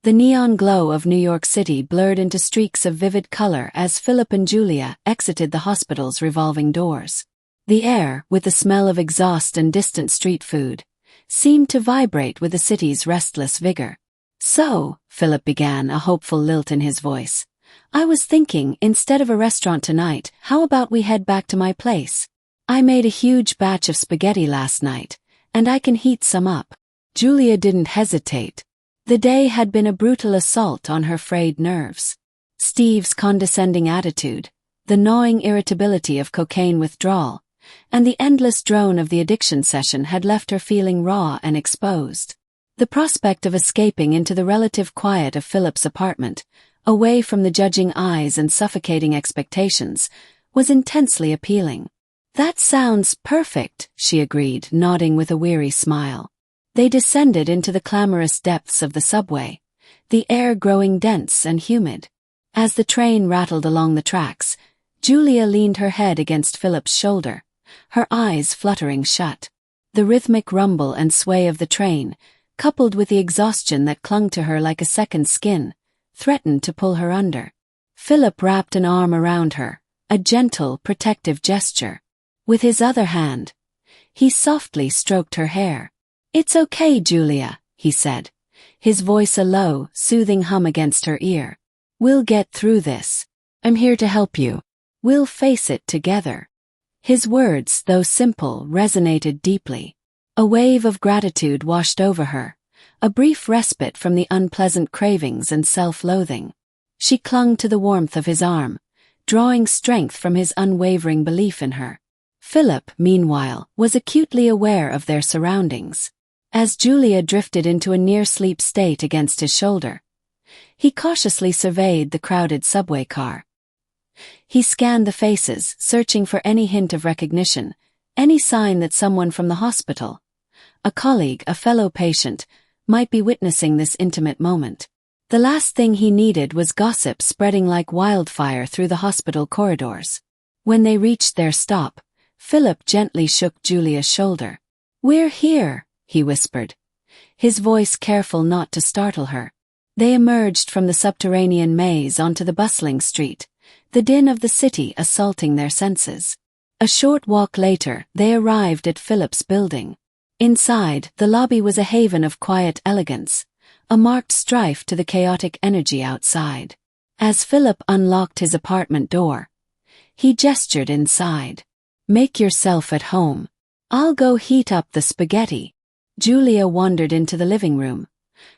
The neon glow of New York City blurred into streaks of vivid color as Philip and Julia exited the hospital's revolving doors. The air, with the smell of exhaust and distant street food, seemed to vibrate with the city's restless vigor. "So," Philip began, a hopeful lilt in his voice, "I was thinking, instead of a restaurant tonight, how about we head back to my place? I made a huge batch of spaghetti last night, and I can heat some up." Julia didn't hesitate. The day had been a brutal assault on her frayed nerves. Steve's condescending attitude, the gnawing irritability of cocaine withdrawal, and the endless drone of the addiction session had left her feeling raw and exposed. The prospect of escaping into the relative quiet of Philip's apartment, away from the judging eyes and suffocating expectations, was intensely appealing. "That sounds perfect," she agreed, nodding with a weary smile. They descended into the clamorous depths of the subway, the air growing dense and humid. As the train rattled along the tracks, Julia leaned her head against Philip's shoulder, her eyes fluttering shut. The rhythmic rumble and sway of the train, coupled with the exhaustion that clung to her like a second skin, threatened to pull her under. Philip wrapped an arm around her, a gentle, protective gesture. With his other hand, he softly stroked her hair. "It's okay, Julia," he said, his voice a low, soothing hum against her ear. "We'll get through this. I'm here to help you. We'll face it together." His words, though simple, resonated deeply. A wave of gratitude washed over her, a brief respite from the unpleasant cravings and self-loathing. She clung to the warmth of his arm, drawing strength from his unwavering belief in her. Philip, meanwhile, was acutely aware of their surroundings. As Julia drifted into a near-sleep state against his shoulder, he cautiously surveyed the crowded subway car. He scanned the faces, searching for any hint of recognition, any sign that someone from the hospital, a colleague, a fellow patient, might be witnessing this intimate moment. The last thing he needed was gossip spreading like wildfire through the hospital corridors. When they reached their stop, Philip gently shook Julia's shoulder. "We're here," he whispered, his voice careful not to startle her. They emerged from the subterranean maze onto the bustling street, the din of the city assaulting their senses. A short walk later, they arrived at Philip's building. Inside, the lobby was a haven of quiet elegance, a marked strife to the chaotic energy outside. As Philip unlocked his apartment door, he gestured inside. "Make yourself at home. I'll go heat up the spaghetti." Julia wandered into the living room,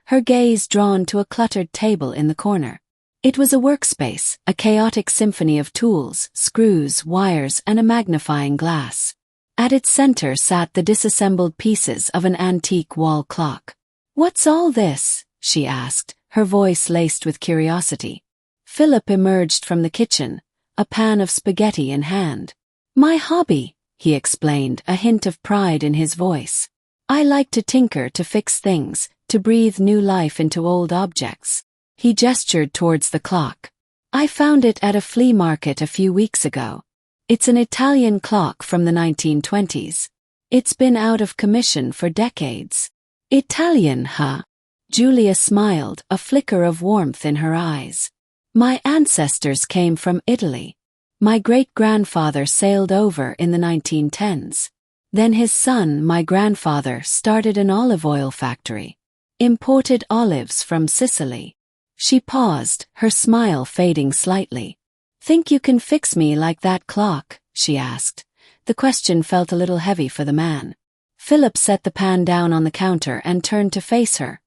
her gaze drawn to a cluttered table in the corner. It was a workspace, a chaotic symphony of tools, screws, wires, and a magnifying glass. At its center sat the disassembled pieces of an antique wall clock. "What's all this?" she asked, her voice laced with curiosity. Philip emerged from the kitchen, a pan of spaghetti in hand. "My hobby," he explained, a hint of pride in his voice. "I like to tinker, to fix things, to breathe new life into old objects." He gestured towards the clock. "I found it at a flea market a few weeks ago. It's an Italian clock from the 1920s. It's been out of commission for decades." "Italian, huh?" Julia smiled, a flicker of warmth in her eyes. "My ancestors came from Italy. My great-grandfather sailed over in the 1910s. Then his son, my grandfather, started an olive oil factory. Imported olives from Sicily." She paused, her smile fading slightly. "Think you can fix me like that clock?" she asked. The question felt a little heavy for the man. Philip set the pan down on the counter and turned to face her,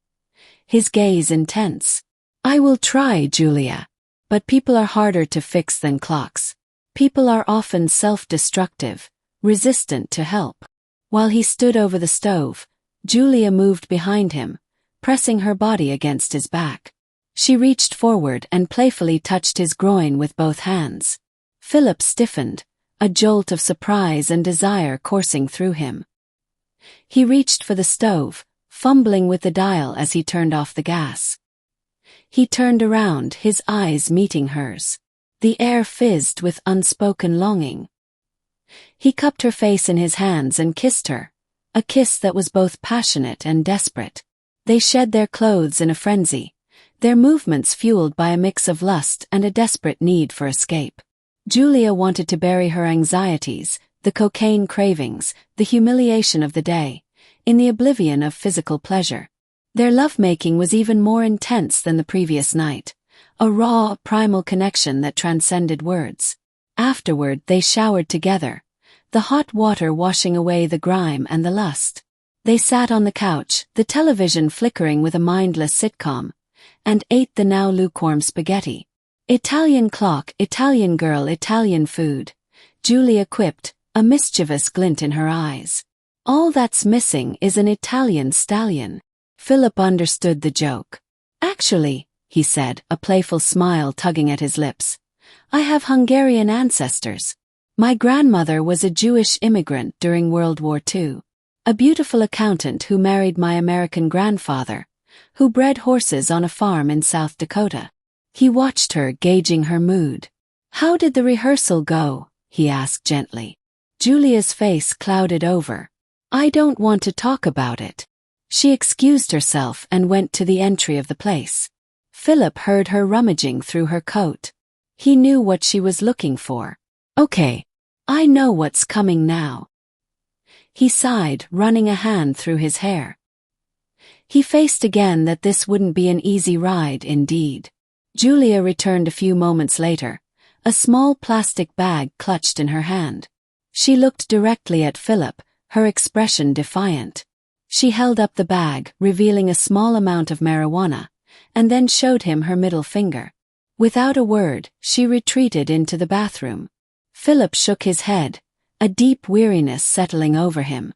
his gaze intense. "I will try, Julia. But people are harder to fix than clocks. People are often self-destructive, resistant to help." While he stood over the stove, Julia moved behind him, pressing her body against his back. She reached forward and playfully touched his groin with both hands. Philip stiffened, a jolt of surprise and desire coursing through him. He reached for the stove, fumbling with the dial as he turned off the gas. He turned around, his eyes meeting hers. The air fizzed with unspoken longing. He cupped her face in his hands and kissed her, a kiss that was both passionate and desperate. They shed their clothes in a frenzy, their movements fueled by a mix of lust and a desperate need for escape. Julia wanted to bury her anxieties, the cocaine cravings, the humiliation of the day, in the oblivion of physical pleasure. Their lovemaking was even more intense than the previous night, a raw, primal connection that transcended words. Afterward, they showered together, the hot water washing away the grime and the lust. They sat on the couch, the television flickering with a mindless sitcom, and ate the now lukewarm spaghetti. Italian clock, Italian girl, Italian food, Julia quipped, a mischievous glint in her eyes. All that's missing is an Italian stallion. Philip understood the joke. Actually, he said, a playful smile tugging at his lips, I have Hungarian ancestors. My grandmother was a Jewish immigrant during World War II. A beautiful accountant who married my American grandfather, who bred horses on a farm in South Dakota. He watched her, gauging her mood. How did the rehearsal go? He asked gently. Julia's face clouded over. I don't want to talk about it. She excused herself and went to the entry of the place. Philip heard her rummaging through her coat. He knew what she was looking for. Okay, I know what's coming now. He sighed, running a hand through his hair. He faced again that this wouldn't be an easy ride indeed. Julia returned a few moments later, a small plastic bag clutched in her hand. She looked directly at Philip, her expression defiant. She held up the bag, revealing a small amount of marijuana, and then showed him her middle finger. Without a word, she retreated into the bathroom. Philip shook his head, a deep weariness settling over him.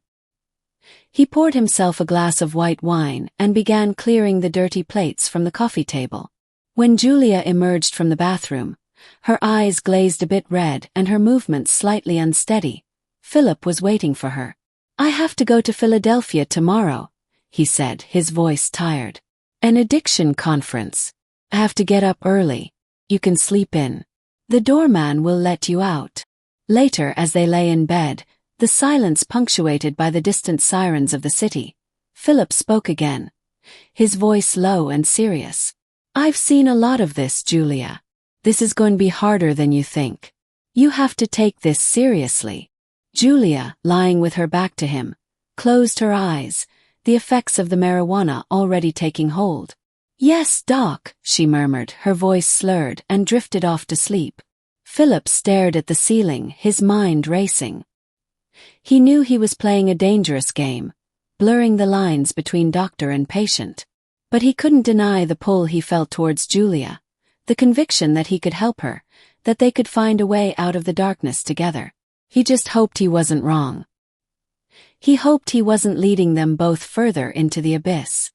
He poured himself a glass of white wine and began clearing the dirty plates from the coffee table. When Julia emerged from the bathroom, her eyes glazed a bit red and her movements slightly unsteady, Philip was waiting for her. I have to go to Philadelphia tomorrow, he said, his voice tired. An addiction conference. I have to get up early. You can sleep in. The doorman will let you out. Later, as they lay in bed, the silence punctuated by the distant sirens of the city, Philip spoke again, his voice low and serious. I've seen a lot of this, Julia. This is going to be harder than you think. You have to take this seriously. Julia, lying with her back to him, closed her eyes, the effects of the marijuana already taking hold. Yes, Doc, she murmured, her voice slurred, and drifted off to sleep. Philip stared at the ceiling, his mind racing. He knew he was playing a dangerous game, blurring the lines between doctor and patient. But he couldn't deny the pull he felt towards Julia, the conviction that he could help her, that they could find a way out of the darkness together. He just hoped he wasn't wrong. He hoped he wasn't leading them both further into the abyss.